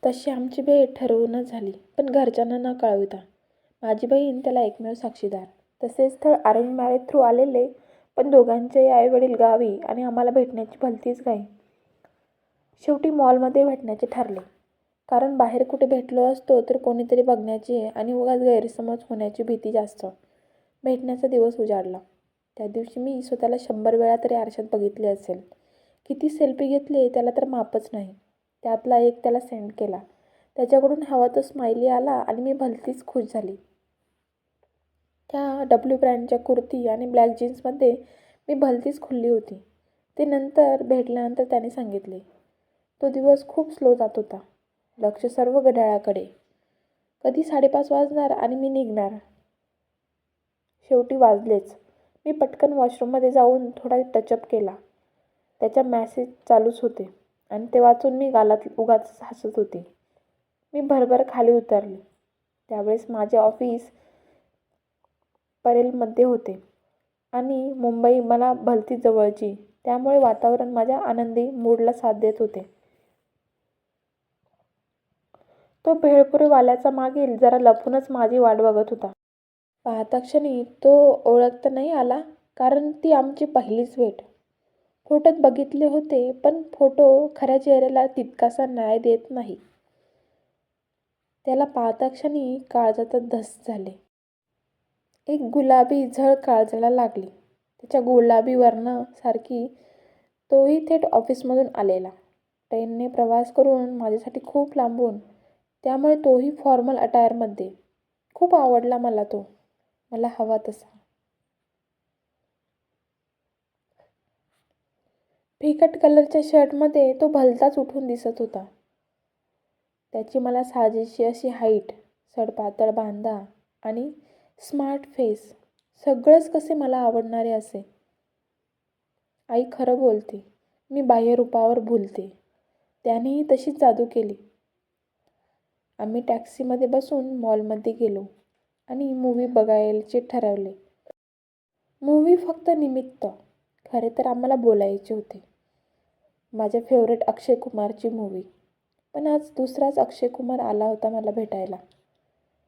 तशी आमची भेट ठरवूनच झाली, पण घरच्यांना न कळविता. माझी बहीण त्याला एकमेव साक्षीदार. तसे स्थळ अरेंज मॅरेज थ्रू आलेले, पण दोघांचेही आईवडील गावी आणि आम्हाला भेटण्याची भलतीच घाई. शेवटी मॉलमध्ये भेटण्याचे ठरले. कारण बाहेर कुठे भेटलो असतो तर कोणीतरी बघण्याची आणि उगाच गैरसमज होण्याची भीती जास्त. भेटण्याचा दिवस उजाडला. त्या दिवशी मी स्वतःला 100 वेळा तरी आरशात बघितले असेल. किती सेल्फी घेतले त्याला तर मापच नाही. त्यातला एक त्याला सेंड केला. त्याच्याकडून हवा तो स्माइली आला आणि मी भलतीच खुश झाली. त्या डब्ल्यू ब्रँडच्या कुर्ती आणि ब्लॅक जीन्समध्ये मी भलतीच खुलली होती. ते नंतर भेटल्यानंतर त्याने सांगितले. तो दिवस खूप स्लो जात होता. लक्ष सर्व घड्याळाकडे. कधी 5:30 वाजणार आणि मी निघणार. शेवटी वाजलेच. मी पटकन वॉशरूममध्ये जाऊन थोडा टचअप केला. त्याच्या मेसेज चालूच होते आणि ते वाचून मी गालात उगाच हसत होते. मी भरभर खाली उतरले. त्यावेळेस माझे ऑफिस परेलमध्ये होते आणि मुंबई मला भलतीच जवळची, त्यामुळे वातावरण माझ्या आनंदी मूडला साथ देत होते. तो भेळपुरीवाल्याचा मागील जरा लपूनच माझी वाट बघत होता. पाहता क्षणी तो ओळखता नाही आला, कारण ती आमची पहिलीच भेट. फोटोत बघितले होते, पण फोटो खऱ्या चेहऱ्याला तितकासा न्याय देत नाही. त्याला पाहता क्षणी काळजात धस झाले. एक गुलाबी झळ काळजाला लागली. त्याच्या गुलाबी वर्णासारखी तोही थेट ऑफिसमधून आलेला. ट्रेनने प्रवास करून माझ्यासाठी खूप लांबून, त्यामुळे तोही फॉर्मल अटायरमध्ये. खूप आवडला मला तो. मला हवा तसा. फिकट कलरच्या शर्टमध्ये तो भलताच उठून दिसत होता. त्याची मला साजेशी अशी हाईट, सडपातळ बांधा आणि स्मार्ट फेस, सगळंच कसे मला आवडणारे असे. आई खरं बोलते. मी बाह्यरूपावर भुलते. त्यानेही तशीच जादू केली. आम्ही टॅक्सीमध्ये बसून मॉलमध्ये गेलो आणि मूव्ही बघायचे ठरवले. मूव्ही फक्त निमित्त. खरे तर आम्हाला बोलायचे होते. माझ्या फेवरेट अक्षय कुमारची मूव्ही. पण आज दुसराच अक्षय कुमार आला होता मला भेटायला.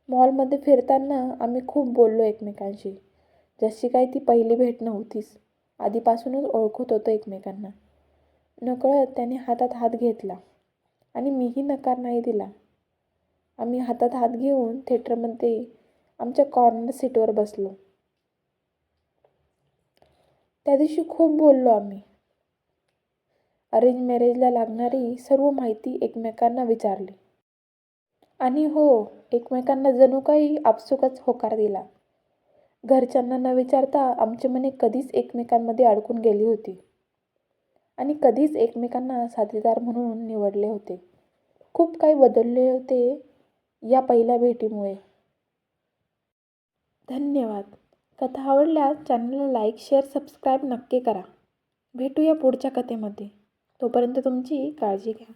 मॉलमध्ये फिरताना आम्ही खूप बोललो एकमेकांशी. जशी काही ती पहिली भेट नव्हतीच. आधीपासूनच ओळखत होतो एकमेकांना. नकळत त्याने हातात हात घेतला आणि मीही नकार नाही दिला. आम्ही हातात हात घेऊन थिएटरमध्ये आमच्या कॉर्नर सीटवर बसलो. त्या दिवशी खूप बोललो आम्ही. अरेंज मॅरेजला लागणारी सर्व माहिती एकमेकांना विचारली. आणि हो, एकमेकांना जणू काही आपसुकच होकार दिला. घरच्यांना न विचारता आमची मने कधीच एकमेकांमध्ये अडकून गेली होती आणि कधीच एकमेकांना साथीदार म्हणून निवडले होते. खूप काही बदलले होते या पहिल्या भेटीमुळे. धन्यवाद. कथा आवडल्यास चॅनलला लाईक, शेअर, सबस्क्राईब नक्की करा. भेटूया पुढच्या कथेमध्ये. तोपर्यंत तुमची काळजी घ्या.